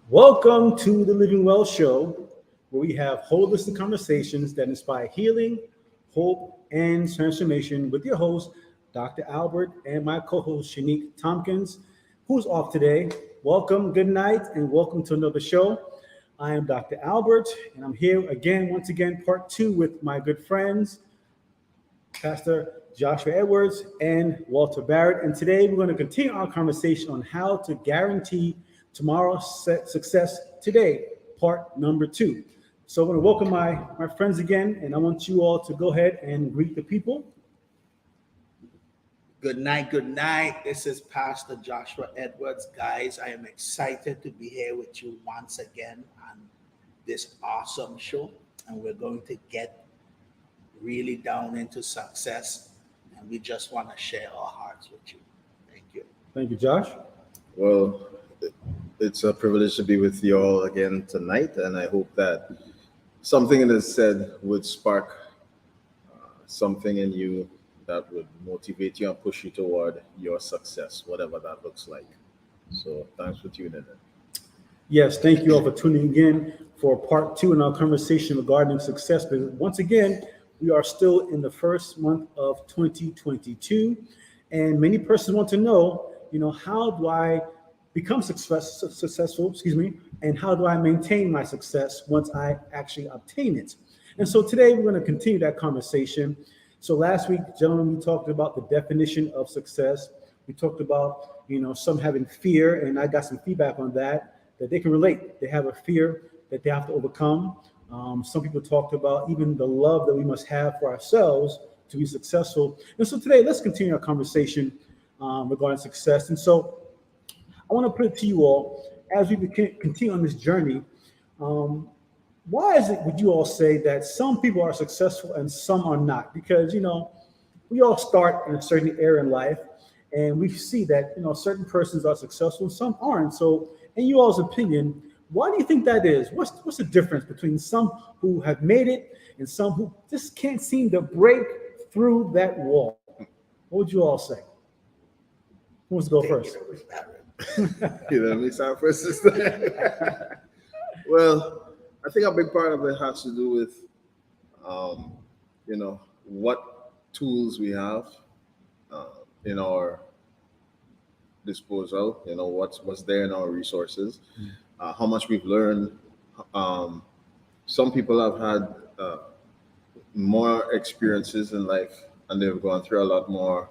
Welcome to the Living Well Show, where we have holistic conversations that inspire healing, hope, and transformation with your host, Dr. Albert, and my co host, Shanique Tompkins, who's off today. Welcome, good night, and welcome to another show. I am Dr. Albert, and I'm here again, once again, part two with my good friends, Pastor Joshua Edwards and Walter Barrett. And today we're going to continue our conversation on how to guarantee tomorrow's success today, part number two. So I'm going to welcome my friends again, and I want you all to go ahead and greet the people. Good night, good night. This is Pastor Joshua Edwards. Guys, I am excited to be here with you once again on this awesome show. And we're going to get really down into success. And we just want to share our hearts with you. Thank you. Thank you, Josh. Well, it's a privilege to be with you all again tonight. And I hope that something that is said would spark something in you that would motivate you and push you toward your success, whatever that looks like. So thanks for tuning in. Yes, thank you all for tuning in for part two in our conversation regarding success. But once again, we are still in the first month of 2022, and many persons want to know, how do I become successful, and how do I maintain my success once I actually obtain it? And so today we're going to continue that conversation. So last week, gentlemen, we talked about the definition of success. We talked about, some having fear, and I got some feedback on that they can relate. They have a fear that they have to overcome. Some people talked about even the love that we must have for ourselves to be successful. And so today, let's continue our conversation regarding success. And so I want to put it to you all, as we continue on this journey, why is it, would you all say, that some people are successful and some are not? Because, we all start in a certain area in life, and we see that, certain persons are successful and some aren't. So in you all's opinion, why do you think that is? What's the difference between some who have made it and some who just can't seem to break through that wall? What would you all say? Who wants to go first? Let me start first this time. Well, I think a big part of it has to do with, what tools we have in our disposal. What's there in our resources, how much we've learned. Some people have had more experiences in life, and they've gone through a lot more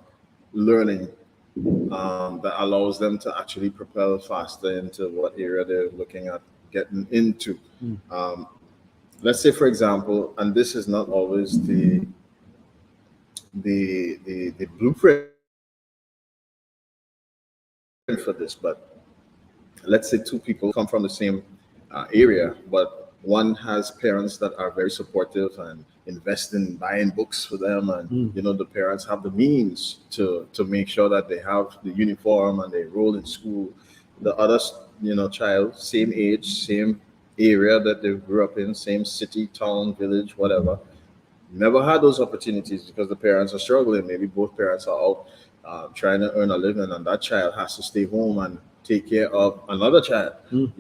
learning that allows them to actually propel faster into what area they're looking at getting into. Let's say, for example, and this is not always the blueprint for this, but let's say two people come from the same area, but one has parents that are very supportive and invest in buying books for them, and the parents have the means to make sure that they have the uniform and they enroll in school. The other child, same age, same area that they grew up in, same city, town, village, whatever, never had those opportunities because the parents are struggling. Maybe both parents are out trying to earn a living, and that child has to stay home and take care of another child, Sure.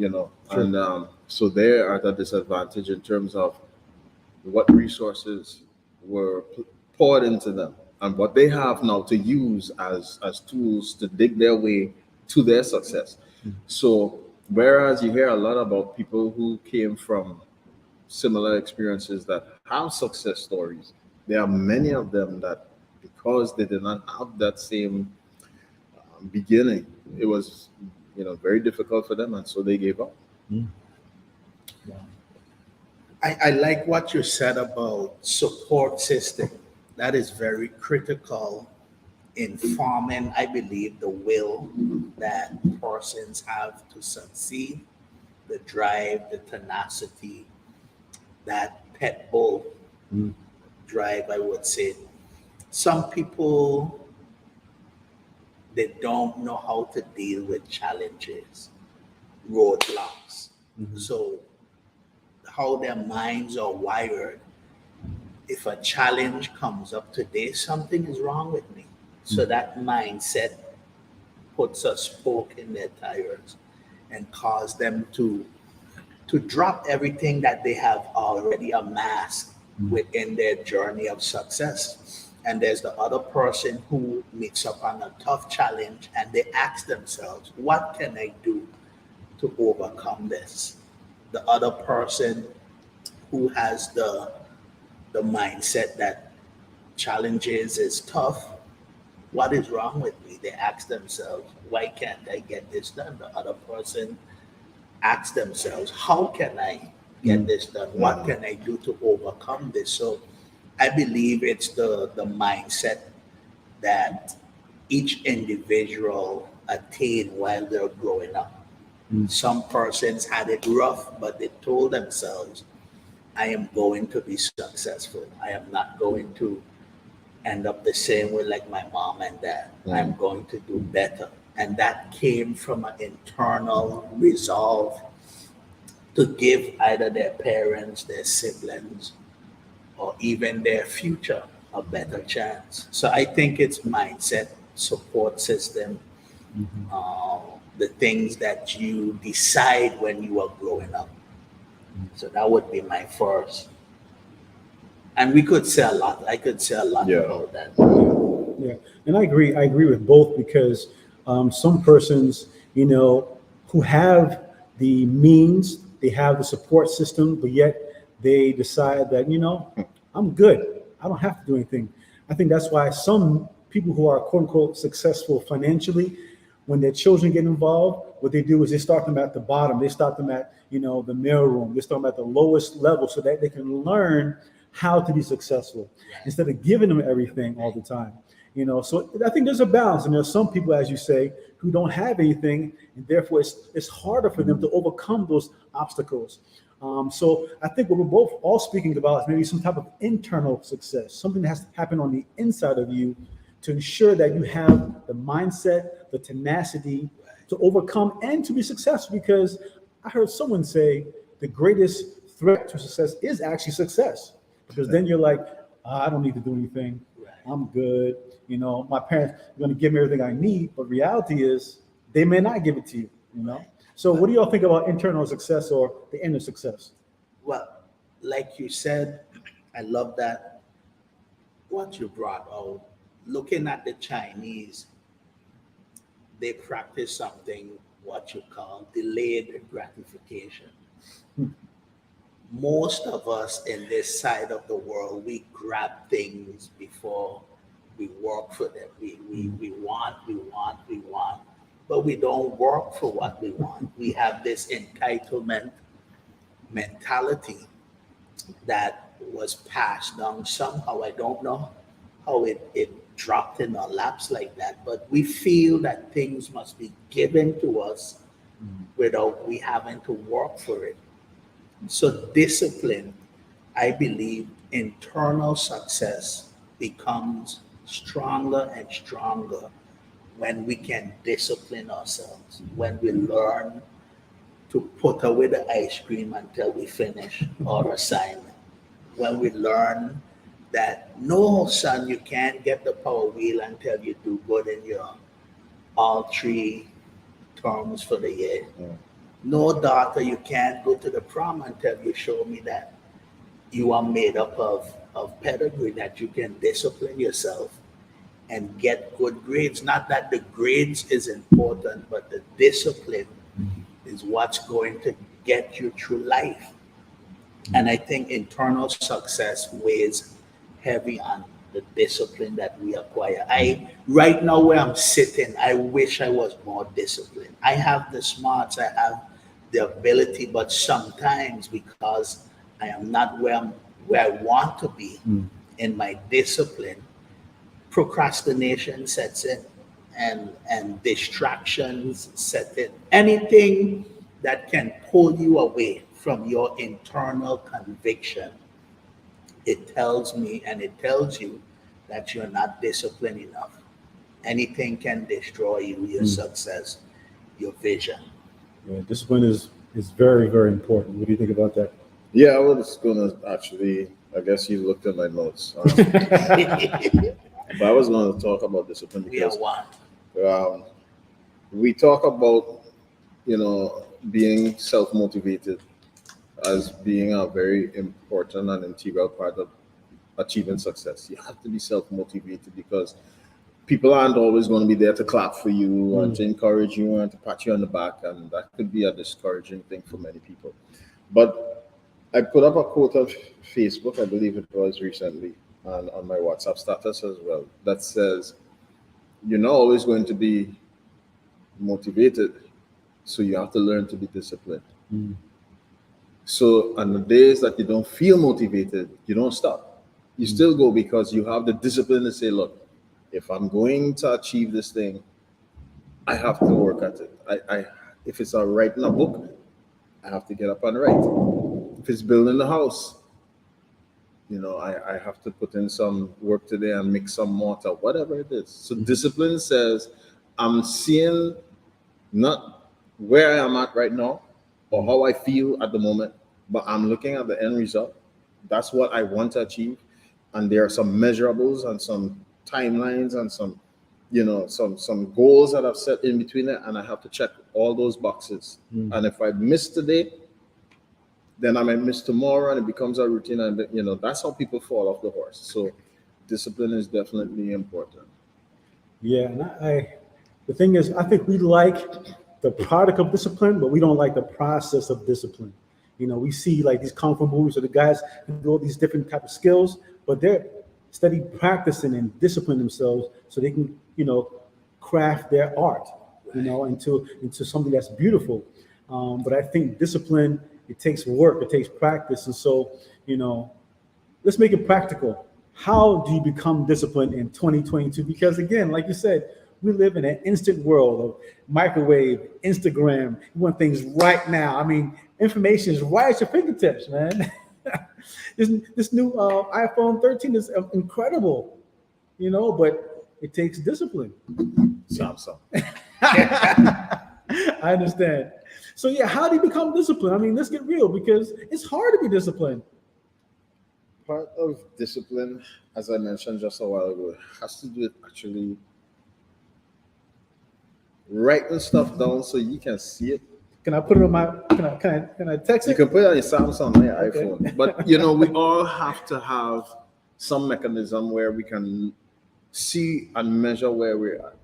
And so they are at a disadvantage in terms of what resources were poured into them and what they have now to use as tools to dig their way to their success. So whereas you hear a lot about people who came from similar experiences that have success stories, there are many of them that, because they did not have that same beginning, it was very difficult for them, and so they gave up. I like what you said about support system. That is very critical in forming, I believe, the will that persons have to succeed, the drive, the tenacity, that pit bull drive, I would say. Some people, they don't know how to deal with challenges, roadblocks. So how their minds are wired, if a challenge comes up today, something is wrong with me. So that mindset puts a spoke in their tires. and cause them to drop everything that they have already amassed within their journey of success. And there's the other person who meets up on a tough challenge and they ask themselves, what can I do to overcome this? The other person who has the mindset that challenges is tough, what is wrong with me? They ask themselves, why can't I get this done? The other person asks themselves, how can I get this done? What can I do to overcome this? So I believe it's the mindset that each individual attain while they're growing up. Some persons had it rough, but they told themselves, I am going to be successful. I am not going to end up the same way like my mom and dad. I'm going to do better. And that came from an internal resolve to give either their parents, their siblings, or even their future a better chance. So I think it's mindset, support system, the things that you decide when you are growing up. So that would be my first. And we could say a lot. I could say a lot about that. Yeah, and I agree with both because some persons, who have the means, they have the support system, but yet they decide that, I'm good. I don't have to do anything. I think that's why some people who are quote unquote successful financially, when their children get involved, what they do is they start them at the bottom. They start them at, the mailroom. They start them at the lowest level so that they can learn how to be successful instead of giving them everything all the time. So I think there's a balance, and there's some people, as you say, who don't have anything, and therefore it's harder for them to overcome those obstacles. So I think what we're both all speaking about is maybe some type of internal success, something that has to happen on the inside of you to ensure that you have the mindset, the tenacity to overcome and to be successful. Because I heard someone say the greatest threat to success is actually success, because then you're like, I don't need to do anything. I'm good. My parents are going to give me everything I need, but reality is they may not give it to you, So what do y'all think about internal success or the inner success? Well, like you said, I love that what you brought out. Looking at the Chinese, they practice something, what you call delayed gratification. Most of us in this side of the world, we grab things before we work for them. We want, but we don't work for what we want. We have this entitlement mentality that was passed down somehow. I don't know how it dropped in our laps like that, but we feel that things must be given to us without we having to work for it. So discipline, I believe internal success becomes stronger and stronger when we can discipline ourselves, when we learn to put away the ice cream until we finish our assignment, when we learn that, no, son, you can't get the power wheel until you do good in your all 3 terms for the year. No, daughter, you can't go to the prom until you show me that you are made up of pedigree, that you can discipline yourself and get good grades. Not that the grades is important, but the discipline is what's going to get you through life. And I think internal success weighs heavy on the discipline that we acquire. Right now where I'm sitting, I wish I was more disciplined. I have the smarts, I have the ability, but sometimes because I am not where I want to be in my discipline, procrastination sets in and distractions set in. Anything that can pull you away from your internal conviction, it tells me and it tells you that you're not disciplined enough. Anything can destroy you, your success, your vision. Yeah, discipline is very, very important. What do you think about that? Yeah, I was going to actually, I guess you looked at my notes. But I was going to talk about discipline We are because one. we talk about being self-motivated as being a very important and integral part of achieving success. You have to be self-motivated because people aren't always going to be there to clap for you and to encourage you and to pat you on the back, and that could be a discouraging thing for many people. But I put up a quote on Facebook, I believe it was recently, and on my WhatsApp status as well, that says, "You're not always going to be motivated, so you have to learn to be disciplined." So on the days that you don't feel motivated, you don't stop. You still go because you have the discipline to say, look, if I'm going to achieve this thing, I have to work at it. If it's writing a book, I have to get up and write. If it's building the house, I have to put in some work today and mix some mortar, whatever it is. So discipline says, I'm seeing not where I am at right now or how I feel at the moment, but I'm looking at the end result. That's what I want to achieve. And there are some measurables and some timelines and some goals that I've set in between it, and I have to check all those boxes. And if I miss today, then I might miss tomorrow, and it becomes a routine, and that's how people fall off the horse. So discipline is definitely important. Yeah, and the thing is, I think we like the product of discipline, but we don't like the process of discipline. We see like these kung fu movies where the guys can do all these different type of skills, but they're steady practicing and discipline themselves so they can, craft their art, into something that's beautiful. But I think discipline, it takes work, it takes practice. And so, let's make it practical. How do you become disciplined in 2022? Because again, like you said, we live in an instant world of microwave, Instagram. You want things right now. I mean, information is right at your fingertips, man. This new iPhone 13 is incredible, but it takes discipline. Samsung. I understand. So yeah, how do you become disciplined? I mean, let's get real, because it's hard to be disciplined. Part of discipline, as I mentioned just a while ago, has to do with actually writing stuff down so you can see it. Can I put it on my? Can I text it? You can put it on your Samsung, your Okay. iPhone. But we all have to have some mechanism where we can see and measure where we're at,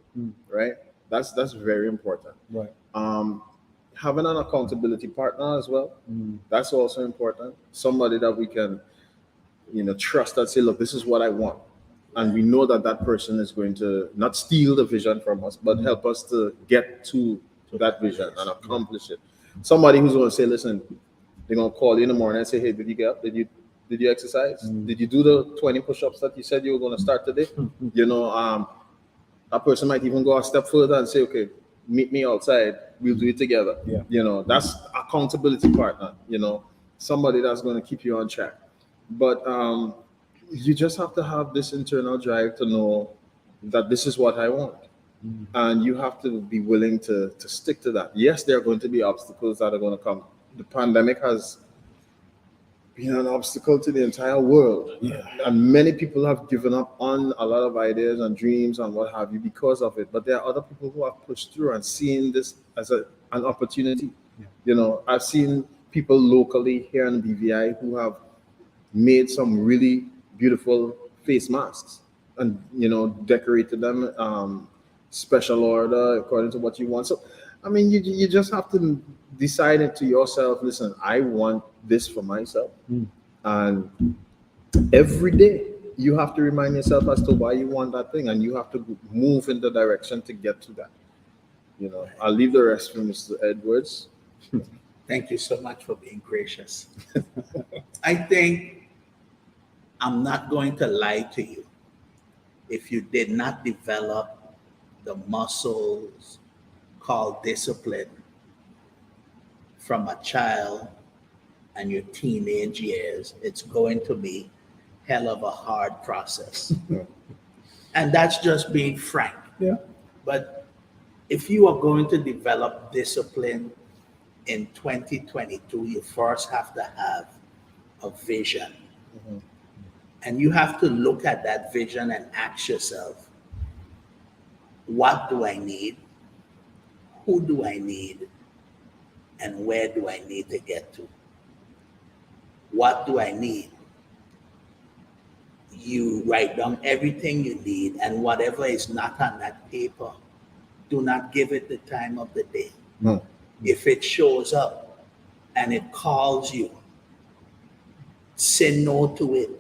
right? That's very important. Right. Having an accountability partner as well. That's also important. Somebody that we can, trust and say, look, this is what I want. And we know that person is going to not steal the vision from us, but help us to get to that vision and accomplish it. Somebody who's going to say, listen, they're going to call you in the morning and say, hey, did you get up? Did you exercise? Did you do the 20 push-ups that you said you were going to start today? That person might even go a step further and say, okay, meet me outside. We'll do it together. Yeah. That's accountability partner, somebody that's going to keep you on track. But you just have to have this internal drive to know that this is what I want. And you have to be willing to stick to that. Yes, there are going to be obstacles that are going to come. The pandemic has been an obstacle to the entire world. Yeah. And many people have given up on a lot of ideas and dreams and what have you because of it. But there are other people who have pushed through and seen this as an opportunity. Yeah. I've seen people locally here in BVI who have made some really beautiful face masks and, decorated them special order according to what you want. So, I mean, you just have to decide it to yourself, listen, I want this for myself. And every day you have to remind yourself as to why you want that thing, and you have to move in the direction to get to that. I'll leave the rest for Mr. Edwards. Thank you so much for being gracious. I think I'm not going to lie to you. If you did not develop the muscles called discipline from a child and your teenage years, it's going to be hell of a hard process. And that's just being frank. Yeah. But if you are going to develop discipline in 2022, you first have to have a vision. And you have to look at that vision and ask yourself, what do I need? Who do I need? and where do I need to get to? What do I need? You write down everything you need, and whatever is not on that paper, do not give it the time of the day. No. If it shows up and it calls you, say no to it.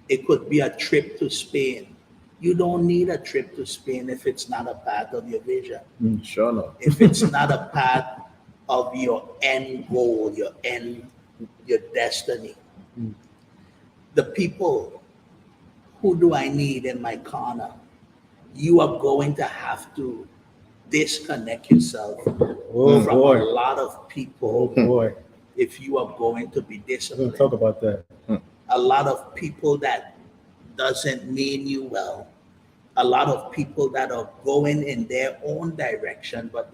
It could be a trip to Spain. You don't need a trip to Spain if it's not a part of your vision. Sure not. If it's not a part of your end goal, your destiny. The people, who do I need in my corner? You are going to have to disconnect yourself Oh, from boy. a lot of people Oh boy, if you are going to be we're gonna disciplined. talk about that. A lot of people that doesn't mean you well. A lot of people that are going in their own direction, but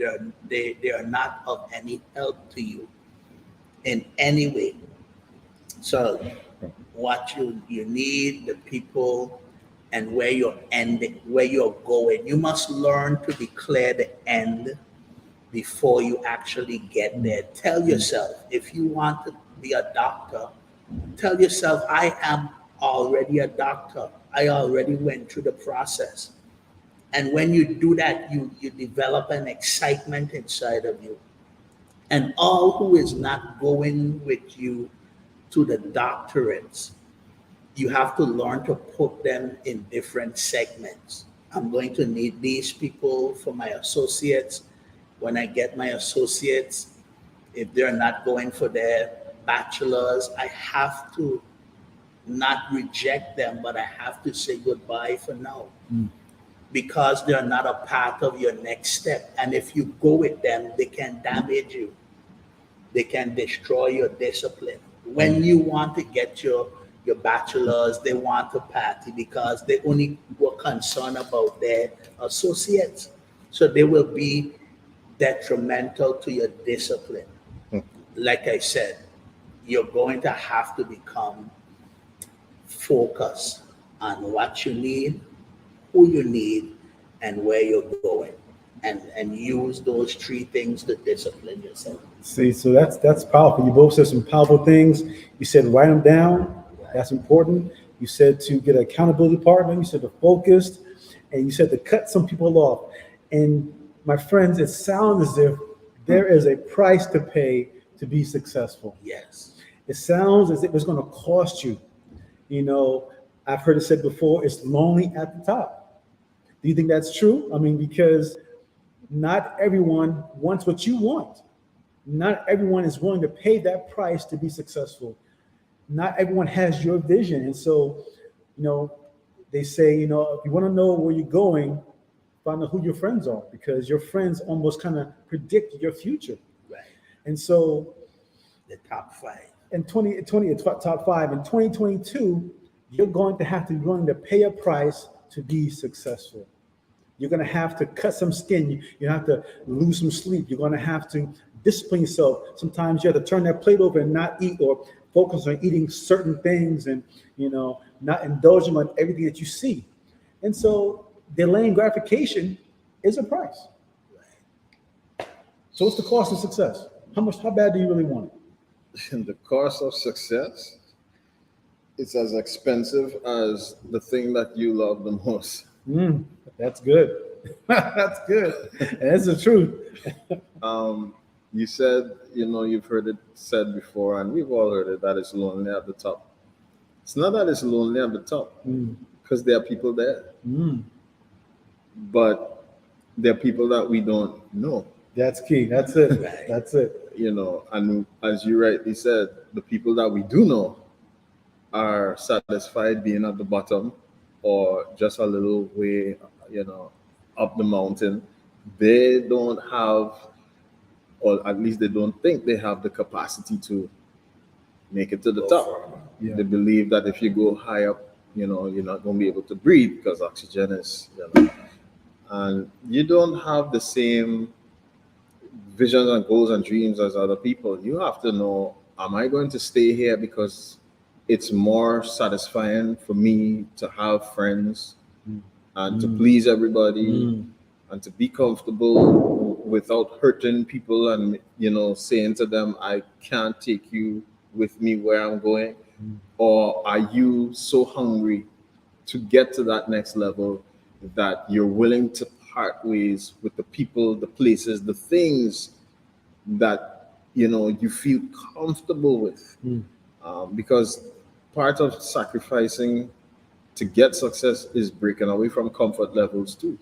they are not of any help to you in any way. So what you need, the people, and where you're ending, where you're going. You must learn to declare the end before you actually get there. Tell yourself, if you want to be a doctor, tell yourself, I am already a doctor. I already went through the process. And when you do that, you develop an excitement inside of you. And all who is not going with you to the doctorates, you have to learn to put them in different segments. I'm going to need these people for my associates. When I get my associates, if they're not going for their bachelor's, I have to not reject them, but I have to say goodbye for now because they're not a part of your next step. And if you go with them, they can damage you. They can destroy your discipline. When you want to get your bachelor's, they want to party because they only were concerned about their associates. So they will be detrimental to your discipline. Like I said, you're going to have to become focused on what you need, who you need, and where you're going. And use those three things to discipline yourself. See, so that's powerful. You both said some powerful things. You said write them down. That's important. You said to get an accountability partner. You said to focus, and you said to cut some people off. And my friends, it sounds as if there is a price to pay to be successful. Yes. It sounds as if it's going to cost you. You know, I've heard it said before, it's lonely at the top. Do you think that's true? I mean, because not everyone wants what you want. Not everyone is willing to pay that price to be successful. Not everyone has your vision. And so, you know, they say, you know, if you want to know where you're going, find out who your friends are, because your friends almost kind of predict your future. Right. And so The top five. in top five, in 2022, you're going to have to be willing to pay a price to be successful. You're going to have to cut some skin. You have to lose some sleep. You're going to have to discipline yourself. Sometimes you have to turn that plate over and not eat, or focus on eating certain things, and, you know, not indulging on everything that you see. And so delaying gratification is a price. So what's the cost of success? How bad do you really want it? And the cost of success, it's as expensive as the thing that you love the most. That's good. That's good. And that's the truth. You said, you know, you've heard it said before, and we've all heard it, that it's lonely at the top. It's not that it's lonely at the top, because there are people there. But there are people that we don't know. That's key. That's it. Right. That's it. You know, and as you rightly said, the people that we do know are satisfied being at the bottom, or just a little way, you know, up the mountain. They don't have, or at least they don't think they have the capacity to make it to the top. Yeah. They believe that if you go high up, you know, you're not going to be able to breathe because oxygen is, you know, and you don't have the same visions and goals and dreams as other people. You have to know, am I going to stay here because it's more satisfying for me to have friends and to please everybody and to be comfortable without hurting people and, saying to them, I can't take you with me where I'm going? Or are you so hungry to get to that next level that you're willing to part ways with the people, the places, the things that, you feel comfortable with? Because part of sacrificing to get success is breaking away from comfort levels too.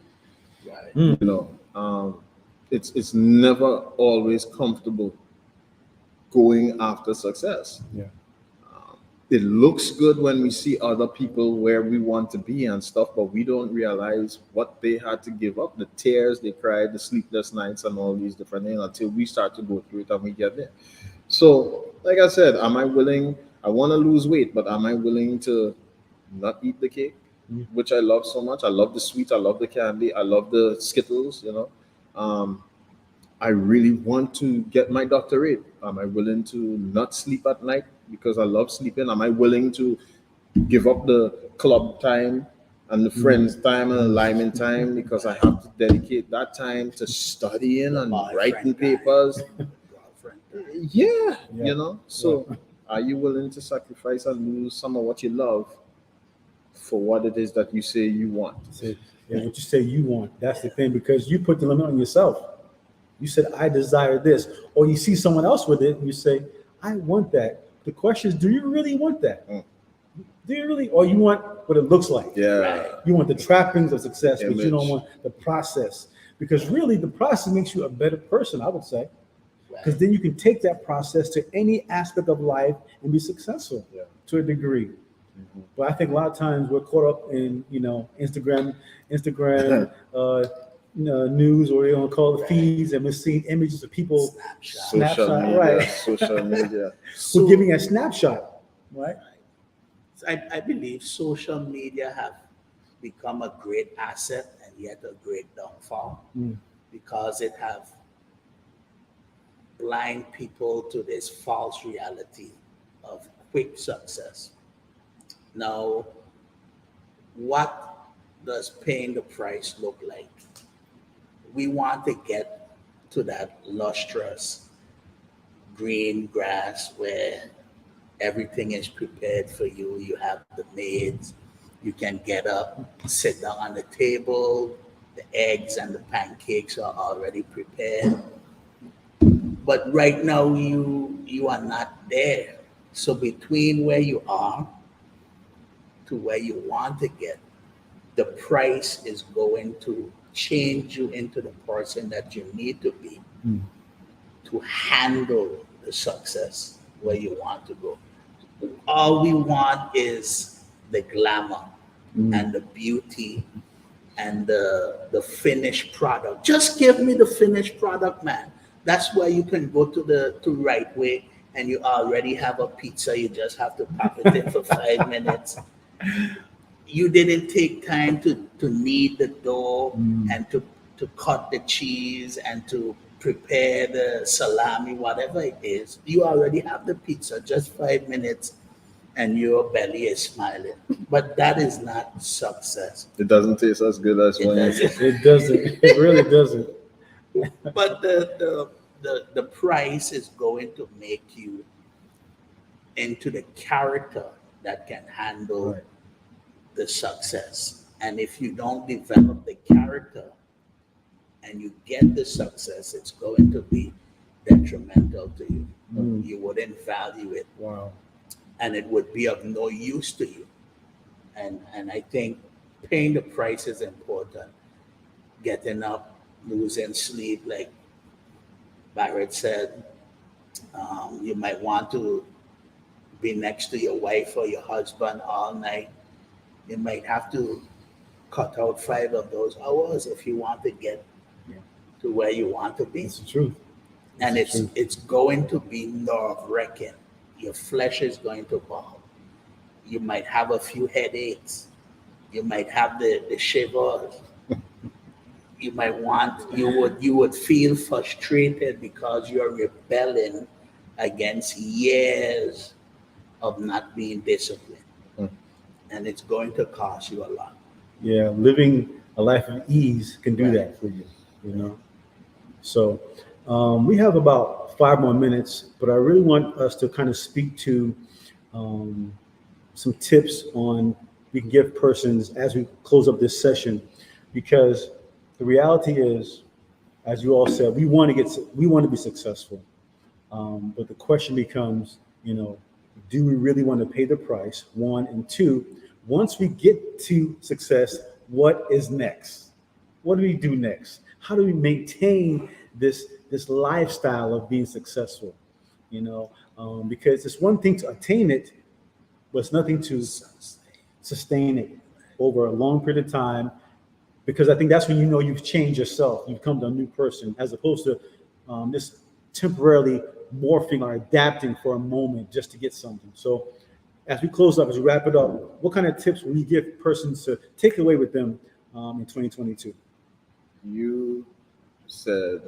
Right. It's never always comfortable going after success. Yeah. It looks good when we see other people where we want to be and stuff, but we don't realize what they had to give up, the tears they cried, the sleepless nights, and all these different things until we start to go through it and we get there. So, like I said, am I willing? I want to lose weight, but am I willing to not eat the cake, which I love so much? I love the sweets, I love the candy, I love the Skittles, I really want to get my doctorate. Am I willing to not sleep at night because I love sleeping? Am I willing to give up the club time and the friends time and the lineman time because I have to dedicate that time to studying and writing papers? Yeah. So are you willing to sacrifice and lose some of what you love for what it is that you say you want? What you say you want, that's the thing, because you put the limit on yourself. You said, I desire this, or you see someone else with it and you say, I want that. The question is, do you really want that? Do you really, or you want what it looks like? Yeah. You want the trappings of success, but you don't Image. want the process, because really the process makes you a better person, I would say. Because then you can take that process to any aspect of life and be successful to a degree. But I think a lot of times we're caught up in, Instagram, news, or you call it feeds, and we're seeing images of people Social media, right? social media. We're giving a snapshot, right? I believe social media have become a great asset and yet a great downfall because it have blind people to this false reality of quick success. Now, what does paying the price look like? We want to get to that lustrous green grass where everything is prepared for you. You have the maids. You can get up, sit down on the table. The eggs and the pancakes are already prepared. But right now, you are not there. So between where you are to where you want to get, the price is going to change you into the person that you need to be to handle the success where you want to go. All we want is the glamour and the beauty and the finished product. Just give me the finished product, man. That's where you can go to Right Way and you already have a pizza. You just have to pop it in for 5 minutes. You didn't take time to knead the dough and to cut the cheese and to prepare the salami, whatever it is. You already have the pizza, just 5 minutes, and your belly is smiling. But that is not success. It doesn't taste as good as when It doesn't. It really doesn't. But the price is going to make you into the character that can handle the success. And if you don't develop the character and you get the success, it's going to be detrimental to you. You wouldn't value it. Wow. And it would be of no use to you. And I think paying the price is important. Getting up, losing sleep, like Barrett said, you might want to be next to your wife or your husband all night. You might have to cut out 5 of those hours if you want to get to where you want to be. That's the truth. And it's going to be nerve-wracking. Your flesh is going to burn. You might have a few headaches. You might have the shivers. You would feel frustrated because you're rebelling against years of not being disciplined. And it's going to cost you a lot. Yeah, living a life of ease can do that for you, So we have about 5 more minutes, but I really want us to kind of speak to um, some tips on we can give persons as we close up this session, because the reality is, as you all said, we want to be successful, but the question becomes, do we really want to pay the price? One, and two, once we get to success, what is next? What do we do next? How do we maintain this lifestyle of being successful? Because it's one thing to attain it, but it's nothing to sustain it over a long period of time. Because I think that's when you've changed yourself, you've become a new person, as opposed to just temporarily morphing or adapting for a moment just to get something. So, as we close up, as we wrap it up, what kind of tips will you give persons to take away with them in 2022? You said,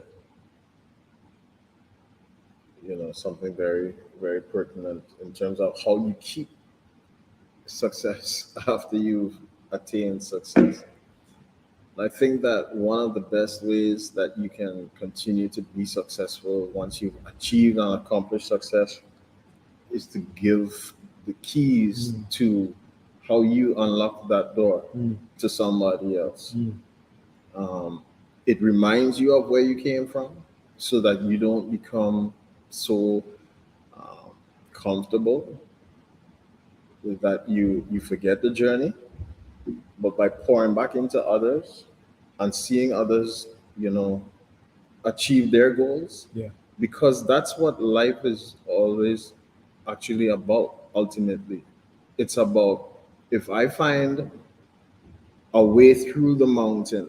something very, very pertinent in terms of how you keep success after you've attained success. I think that one of the best ways that you can continue to be successful once you've achieved and accomplished success is to give the keys to how you unlock that door to somebody else. It reminds you of where you came from so that you don't become so comfortable with that you forget the journey. But by pouring back into others and seeing others, achieve their goals, because that's what life is always actually about. Ultimately, it's about, if I find a way through the mountain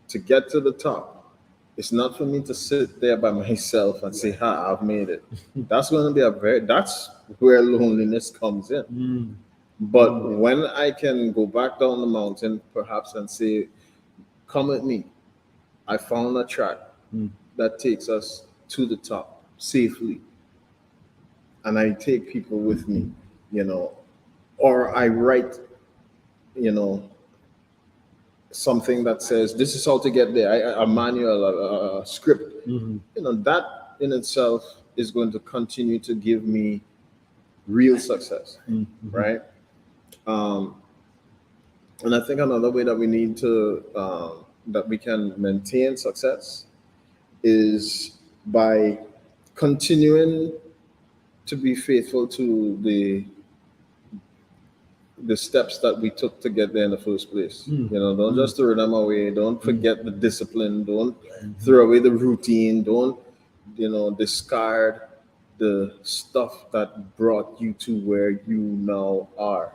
to get to the top, it's not for me to sit there by myself and say, "Ha, I've made it." That's going to be that's where loneliness comes in. But when I can go back down the mountain, perhaps, and say, "Come with me. I found a track that takes us to the top safely." And I take people with me, or I write, something that says, "This is how to get there," a manual, a script. That in itself is going to continue to give me real success, right? And I think another way that we need to that we can maintain success is by continuing to be faithful to the steps that we took to get there in the first place. Don't just throw them away. Don't forget the discipline. Don't throw away the routine. Don't discard the stuff that brought you to where you now are.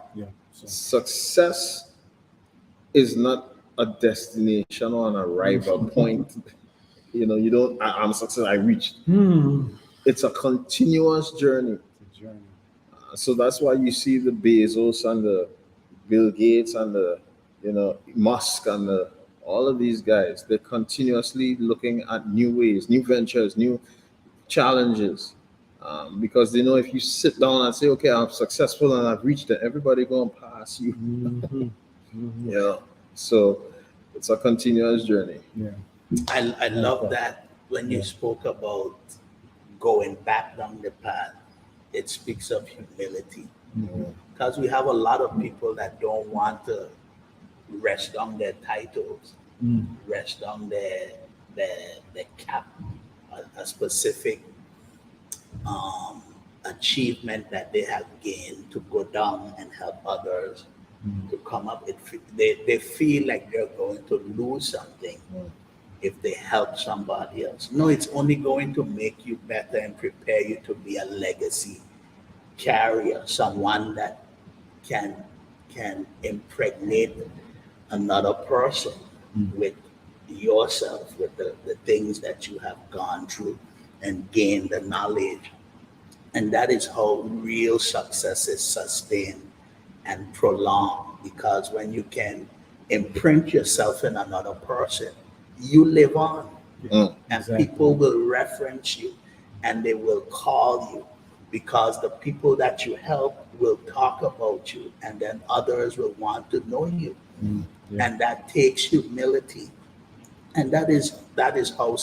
Success is not a destination or an arrival point. You don't, I'm success, I reached. It's a continuous journey. So that's why you see the Bezos and the Bill Gates and the Musk and all of these guys. They're continuously looking at new ways, new ventures, new challenges, because they know if you sit down and say, "Okay, I'm successful and I've reached it," everybody going to pass you. So it's a continuous journey. I love that when you spoke about going back down the path. It speaks of humility, because we have a lot of people that don't want to rest on their titles, rest on their cap, a specific achievement that they have gained, to go down and help others to come up. They feel like they're going to lose something if they help somebody else. No, it's only going to make you better and prepare you to be a legacy carrier, someone that can impregnate another person with yourself, with the things that you have gone through and gained the knowledge. And that is how real success is sustained and prolonged, because when you can imprint yourself in another person, you live on. And people will reference you and they will call you, because the people that you help will talk about you, and then others will want to know you. And that takes humility. And that is how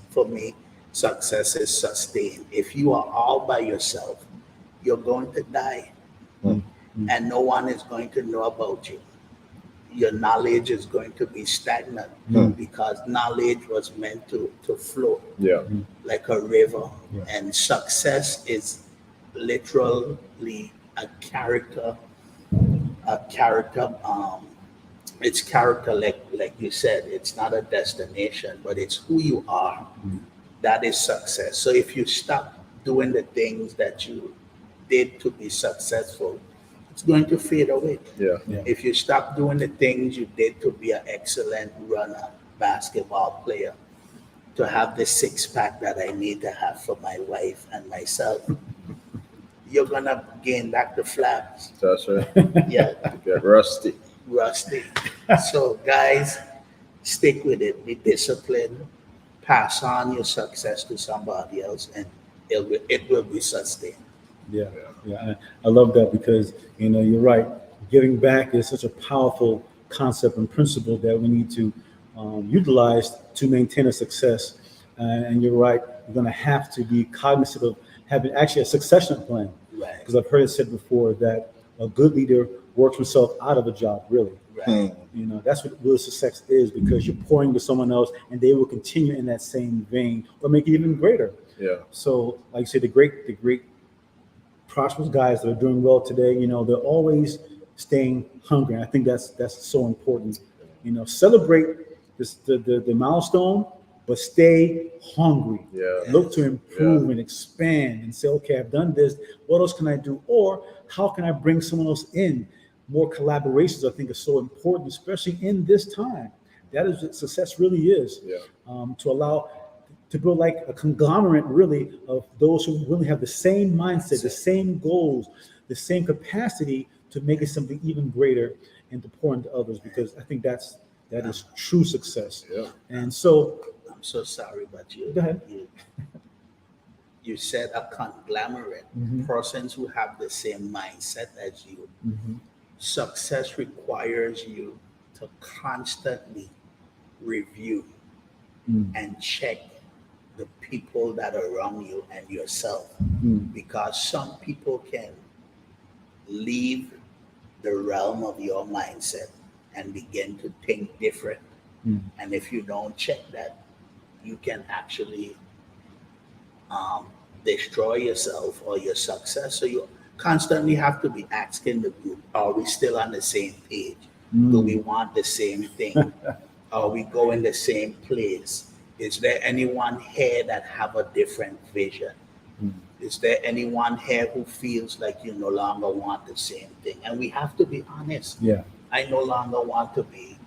for me, success is sustained. If you are all by yourself, you're going to die, and no one is going to know about you. Your knowledge is going to be stagnant because knowledge was meant to flow Yeah. like a river. Yeah. And success is literally a character, it's character, like you said. It's not a destination, but it's who you are. That is success. So if you stop doing the things that you did to be successful, it's going to fade away. Yeah. Yeah. If you stop doing the things you did to be an excellent runner, basketball player, to have the six-pack that I need to have for my wife and myself, you're gonna gain back the flaps. That's right. Yeah, Get rusty. rusty. So guys, stick with it. Be disciplined. Pass on your success to somebody else, and it will be sustained. Yeah, yeah, I love that because you're right. Giving back is such a powerful concept and principle that we need to utilize to maintain a success. And you're right. You're going to have to be cognizant of having actually a succession plan, Right. because I've heard it said before that a good leader works himself out of a job. Really, Right. that's what real success is, because you're pouring to someone else, and they will continue in that same vein or make it even greater. Yeah. So, like you say, the great prosperous guys that are doing well today, they're always staying hungry. And I think that's so important. Celebrate the milestone, but stay hungry. Yeah. Look to improve and expand and say, okay, I've done this. What else can I do? Or how can I bring someone else in? More collaborations, I think, is so important, especially in this time. That is what success really is. Yeah. To allow to build like a conglomerate, really, of those who really have the same mindset, the same goals, the same capacity to make it something even greater and to pour into others, because I think that is true success. Yeah. And so, I'm so sorry, but Go ahead. you said a conglomerate, persons who have the same mindset as you. Success requires you to constantly review and check the people that are around you and yourself, because some people can leave the realm of your mindset and begin to think different. And if you don't check that, you can actually destroy yourself or your success. So you constantly have to be asking the group, are we still on the same page? Do we want the same thing? Are we going the same place? Is there anyone here that have a different vision? Is there anyone here who feels like you no longer want the same thing? And we have to be honest. yeah, I no longer want to be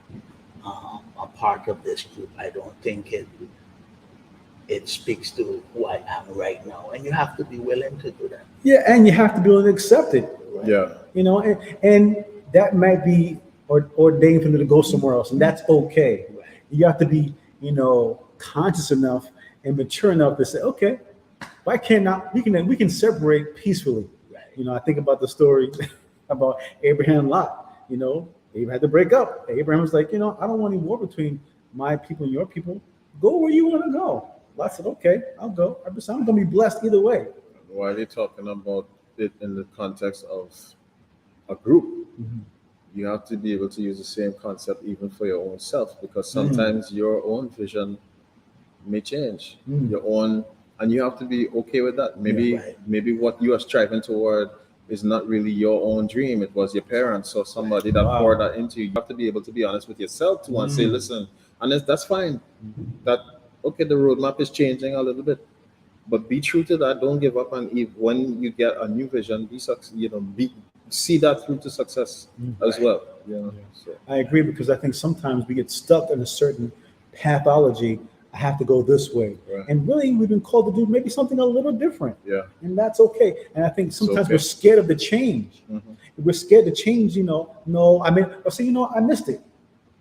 a part of this group. I don't think it speaks to who I am right now. And you have to be willing to do that. yeah, and you have to be willing to accept it. Right? Yeah. And that might be ordained for me to go somewhere else, and that's okay. Right. You have to be, conscious enough and mature enough to say, okay, why can't not? We can separate peacefully. Right. I think about the story about Abraham and Lot. Abraham had to break up. Abraham was like, I don't want any war between my people and your people. Go where you want to go. Lot said, okay, I'll go. I'm going to be blessed either way. Why are they talking about it in the context of a group? You have to be able to use the same concept even for your own self, because sometimes your own vision may change. Your own, and you have to be okay with that. Maybe what you are striving toward is not really your own dream. It was your parents or somebody that poured that into you. You have to be able to be honest with yourself too and say, listen, and that's fine. That okay, the roadmap is changing a little bit, but be true to that. Don't give up. And if, when you get a new vision, see that through to success as well. So I agree, because I think sometimes we get stuck in a certain pathology. I have to go this way. Right. And really, we've been called to do maybe something a little different. Yeah. And that's okay. And I think sometimes okay. we're scared of the change. We're scared to change, I missed it.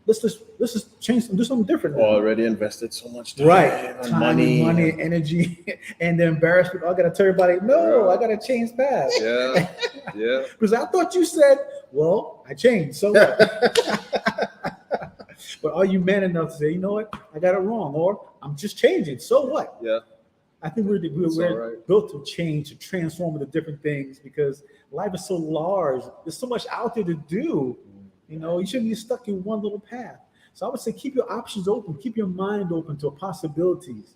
Let's just change and do something different. now. already invested so much time Right. and Time, money. and energy, and the embarrassment. I got to tell everybody, no, Right. I got to change paths. Yeah. Yeah. Because I thought you said, well, I changed. So what? But are you man enough to say, you know what, I got it wrong, or I'm just changing? So what? Yeah. I think we're all right. built to change, to transform into different things because life is so large. There's so much out there to do. You know, you shouldn't be stuck in one little path. So I would say keep your options open, keep your mind open to possibilities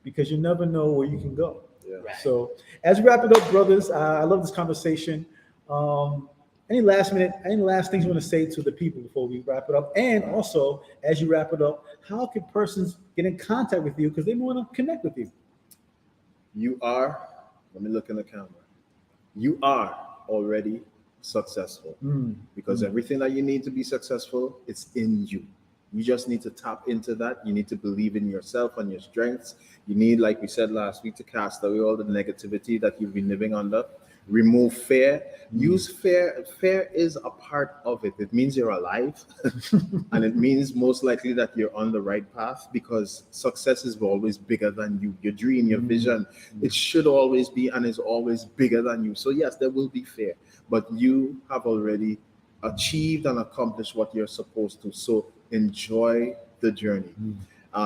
because you never know where you can go. Yeah. Right. So as we wrap it up, brothers, I love this conversation. Any last things you want to say to the people before we wrap it up? And also, as you wrap it up, how can persons get in contact with you because they want to connect with you? You are, let me look in the camera. You are already successful because everything that you need to be successful, it's in you. You just need to tap into that. You need to believe in yourself and your strengths. You need, like we said last week, to cast away all the negativity that you've been living under. Remove fear. Use fear. Fear is a part of it. It means you're alive. And it means most likely that you're on the right path because success is always bigger than you. Your dream, your vision, it should always be and is always bigger than you. So yes, there will be fear, but you have already achieved and accomplished what you're supposed to. So enjoy the journey.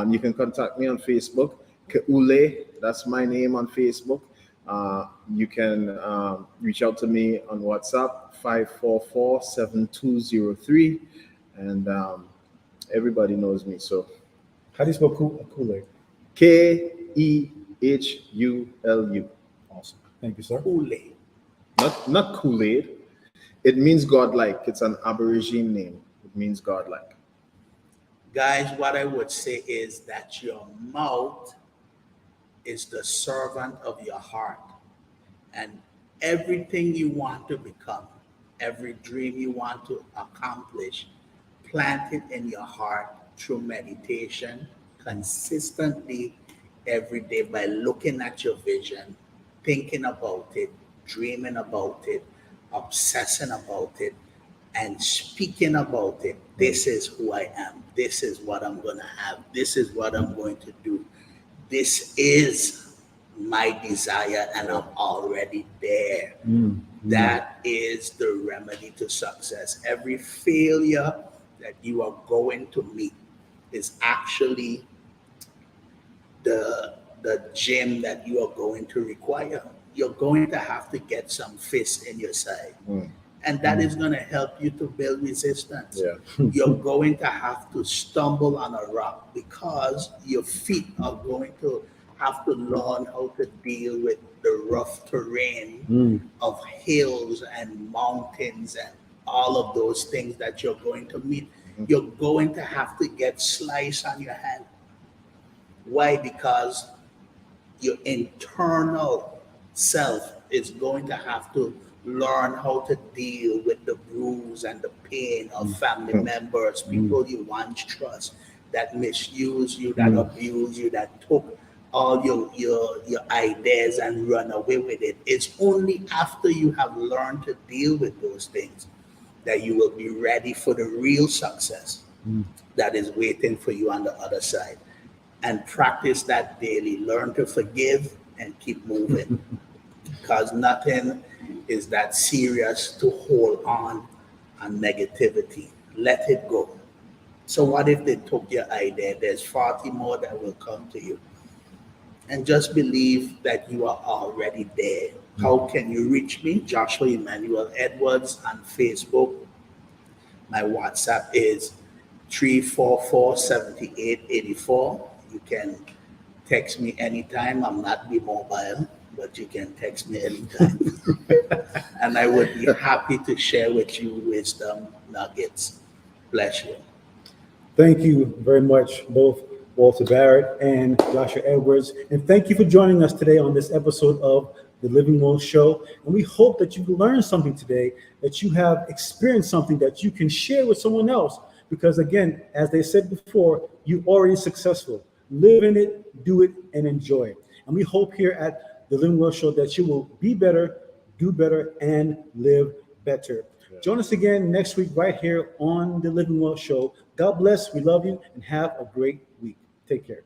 You can contact me on Facebook, Keule. That's my name on Facebook. You can reach out to me on WhatsApp, 544-7203. And everybody knows me. So How do you spell Kool-Aid? Kehulu. Awesome. Thank you, sir. Kool-Aid. Not Kool-Aid. It means godlike. It's an Aborigine name. It means godlike. Guys, what I would say is that your mouth is the servant of your heart. And everything you want to become, every dream you want to accomplish, plant it in your heart through meditation, consistently every day by looking at your vision, thinking about it, dreaming about it, obsessing about it, and speaking about it. This is who I am. This is what I'm going to have. This is what I'm going to do. This is my desire, and I'm already there. That is the remedy to success. Every failure that you are going to meet is actually the gym that you are going to require. You're going to have to get some fists in your side. And that is going to help you to build resistance. Yeah. You're going to have to stumble on a rock because your feet are going to have to learn how to deal with the rough terrain of hills and mountains and all of those things that you're going to meet. You're going to have to get sliced on your hand. Why? Because your internal self is going to have to learn how to deal with the bruise and the pain of family members, people you once trust, that misuse you, that abuse you, that took all your ideas and run away with it. It's only after you have learned to deal with those things that you will be ready for the real success that is waiting for you on the other side. And practice that daily. Learn to forgive and keep moving. Because nothing is that serious to hold on negativity. Let it go. So what if they took your idea? There's 40 more that will come to you. And just believe that you are already there. How can you reach me? Joshua Emmanuel Edwards on Facebook. My WhatsApp is 344-7884. You can text me anytime. I'm not be mobile, but you can text me anytime. And I would be happy to share with you wisdom nuggets. Bless you. Thank you very much, both Walter Barrett and Joshua Edwards. And thank you for joining us today on this episode of The Living Well Show. And we hope that you learned something today, that you have experienced something that you can share with someone else. Because again, as they said before, you're already successful. Live in it, do it, and enjoy it. And we hope here at The Living Well Show that you will be better, do better, and live better. Yeah. Join us again next week right here on The Living Well Show. God bless, we love you, and have a great week. Take care.